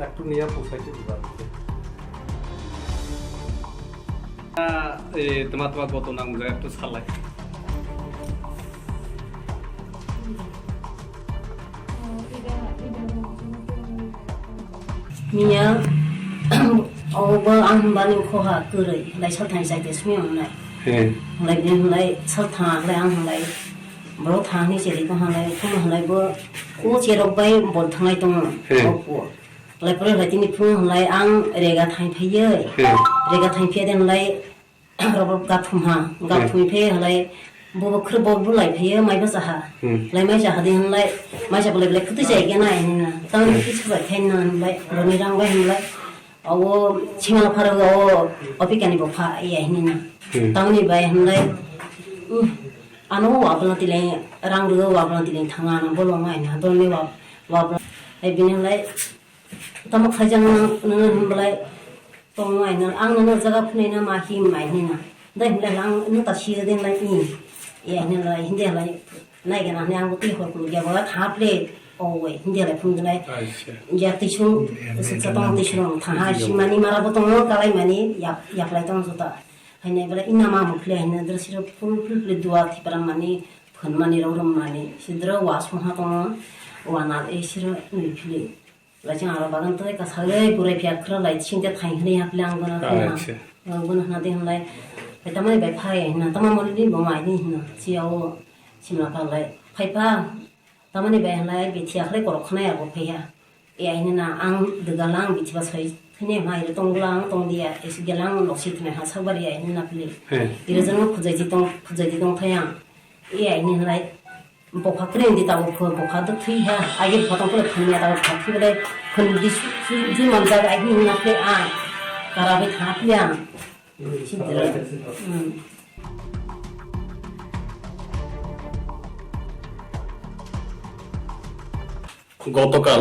একটু নিয়ে পোষাইতে তোমার কত নাম একটু চালাই Mía over ăn bao nhiêu kho hạ cứ rồi lại sau thành giải quyết miệng lại bên lại sau thang lại ăn lại bữa thang này chỉ để con lại không lại bữa cú chỉ đâu bay một thằng lại tung của lại bữa lại tin phun lại ăn rega thành phê dơi rega thành phê đến lại rồi gặp thùng phê lại bố khử bố lại phê mấy bữa sao lại mấy sao thì lại mấy sao lại cứ chạy cái này nè tao cái chút lại thêm nè lại rồi mình đang quay lại chimal pharo opikani bopha ai nè tao ni bai lại ano wabla tilai rang ru wabla tilai thanga na bolo ngai na don me wabla ai bin lại tamak khajang na lại to ngai na ang na jaga phne na ma hi mai ni na dai la lang nu ta shi den lai ni ya ni lai hindi lai nai ga na nyang ti ho ku ya ba tha ple oi hindi lai phun lai ya ti chu sa tong ti chu tha ha shi mani mara bo tong ka lai mani ya lai tong su ta hai nei bala ina ma mu ple na dra shi ro phul ple dua thi para mani phun mani ro rom mani sidra wa su ha tong wa na e shi ro ni ple la chang ara bagan to ka sa lai pure phya khra lai chin te thai hne ya plang gona na gona na de laiไปทำไมไปไพ่นะทำไมมอลิบ่มานี่นะเชียวชิมละกันเลยไพ่ป้าทำไมไปอะไรไปเที่ยวเลยกรอกข้างในบ่เพียไอ้นี่นะอังดึกลังไปที่ว่าใส่ที่นี่มาอยู่ตรงลังตรงเดียไอ้สิ่งลังหลอกสิที่ไหนหาสักบริไอ้นี่นะพี่อีเราจะต้องคุยจีตรงทยังไอ้นี่อะไรบอกพักเรื่องที่ตาบอกบอกพักตุที่ฮะไอ้ยี่พอต้องเปิดคนเนี่ยตาพักที่เลยคนที่มันจะไอ้นี่นะพี่การาไปหาพี่গতকাল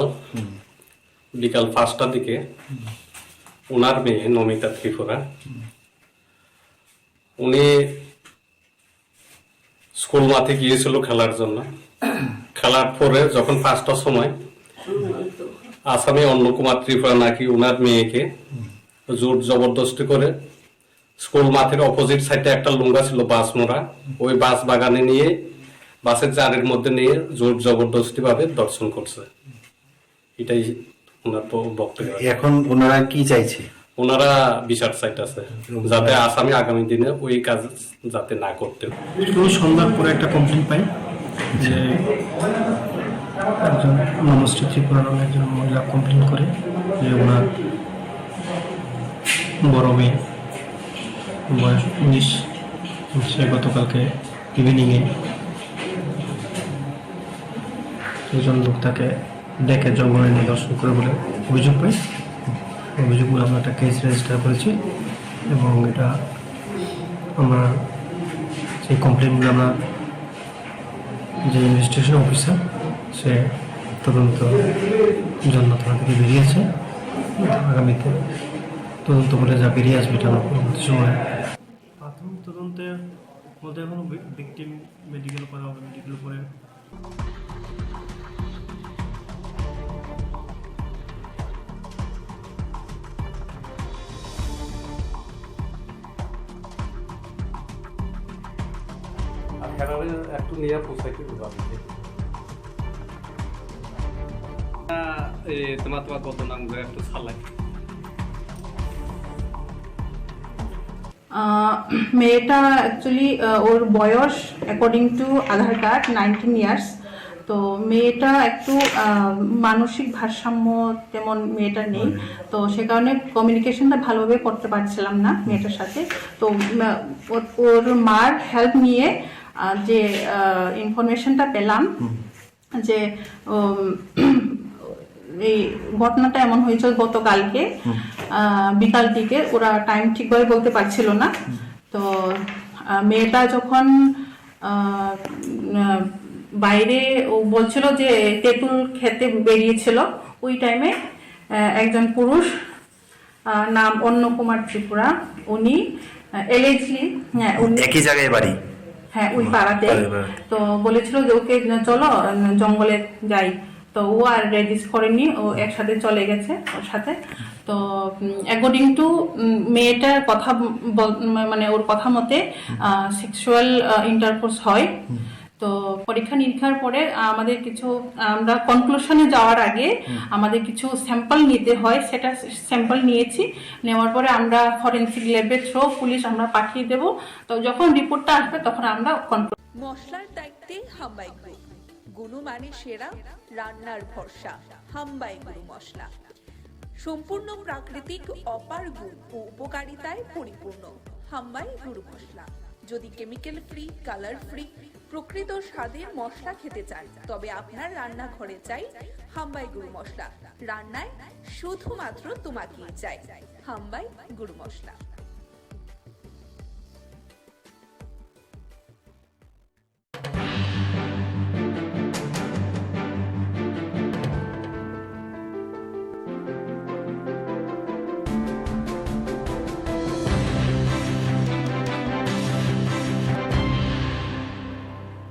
বিকাল 5টার দিকে ওনার মেয়ে নমিতা ত্রিপুরা উনি school মাঠে গিয়েছিল খেলার জন্য খেলার পরে যখন 5টার সময় আসামে অন্নকুমার ত্রিপুরা নাকি ওনার মেয়েকে জোর জবরদস্তি করে স্কুল মাঠের অপোজিট সাইডে একটা লুঙ্গা ছিল বাস মোড়া ওই বাস বাগানে নিয়ে বাসের জারের মধ্যে নিয়ে জোর জবরদস্তি ভাবে দর্শন করছে এটাই ওনার বক্তব্য এখন ওনারা কি চাইছে ওনারা বিচার চাইতেছে যাতে আসামি আগামী দিনে ওই কাজ যাতে না করতে সন্ধ্যার পরে একটা কমপ্লেন পাই যে একজন মনশ্রী ত্রিপুরা নামে একজন মহিলা কমপ্লেন করে যে ওনার বড় মেয়ে বয়স 19 সে গতকালকে ইভিনিংয়ে একজন লোক তাকে ডেকে জঙ্গলে নিয়ে দর্শন করে বলে অভিযোগ পাই অভিযোগগুলো আমরা একটা কেস রেজিস্টার করেছি এবং এটা আমরা সেই কমপ্লেনগুলো আমরা যে ইনভেস্টিগেশন অফিসার সে তদন্ত জন্য থানা থেকে বেরিয়েছে আগামীতে তদন্ত বলে যা বেরিয়ে আসবে এটা পরবর্তী সময় প্রাথমিক তদন্তের মধ্যে এখনো ভিকটিম মেডিকেল করা হবে মেডিকেল করে একটু নিয়ে পোষাইতে তোমার কত নাম একটু চালাই মেয়েটা অ্যাকচুয়ালি ওর বয়স according to Aadhaar card 19 years তো মেয়েটা একটু মানসিক ভারসাম্য তেমন মেয়েটা নেই তো সে কারণে কমিউনিকেশনটা ভালোভাবে করতে পারছিলাম না মেয়েটার সাথে তো ওর মার হেল্প নিয়ে যে ইনফরমেশনটা পেলাম যে এই ঘটনাটা এমন হয়েছে গতকালকে বিকাল দিকে ওরা টাইম ঠিকভাবে বলতে পারছিল না তো মেয়েটা যখন বাইরে ও বলছিল যে তেঁতুল খেতে বেরিয়েছিল ওই টাইমে একজন পুরুষ নাম অন্নকুমার ত্রিপুরা উনি এলিজলি একই জায়গায় বাড়ি হ্যাঁ ওই পাড়াতে তো বলেছিল যে ওকে চলো জঙ্গলে যাই তো ও আর রেজিস্ট করেনি, ও একসাথে চলে গেছে ওর সাথে। তো অ্যাকর্ডিং টু মেয়েটার কথা মানে ওর কথা মতে সেক্সুয়াল ইন্টারকোর্স হয়। তো পরীক্ষা নিরীক্ষার পরে আমাদের কিছু আমরা কনক্লুশনে যাওয়ার আগে আমাদের কিছু স্যাম্পল নিতে হয়, সেটা স্যাম্পল নিয়েছি। নেওয়ার পরে আমরা ফরেন্সিক ল্যাবের থ্রু পুলিশ আমরা পাঠিয়ে দেব। তো যখন রিপোর্টটা আসবে তখন আমরা মশলার দায়িত্বে হাম্বাই গ্রুপ, গুণমানের সেরা, রান্নার ভরসা। হাম্বাই গুরু মশলা সম্পূর্ণ প্রাকৃতিক, অপার গুণ ও উপকারিতায় পরিপূর্ণ। হাম্বাই গুরু মশলা। যদি কেমিক্যাল ফ্রি, কালার ফ্রি, প্রকৃত স্বাদের মশলা খেতে চান, তবে আপনার রান্নাঘরে চাই হাম্বাই গুরু মশলা। রান্নায় শুধুমাত্র তোমাকেই চাই হাম্বাই গুরু মশলা।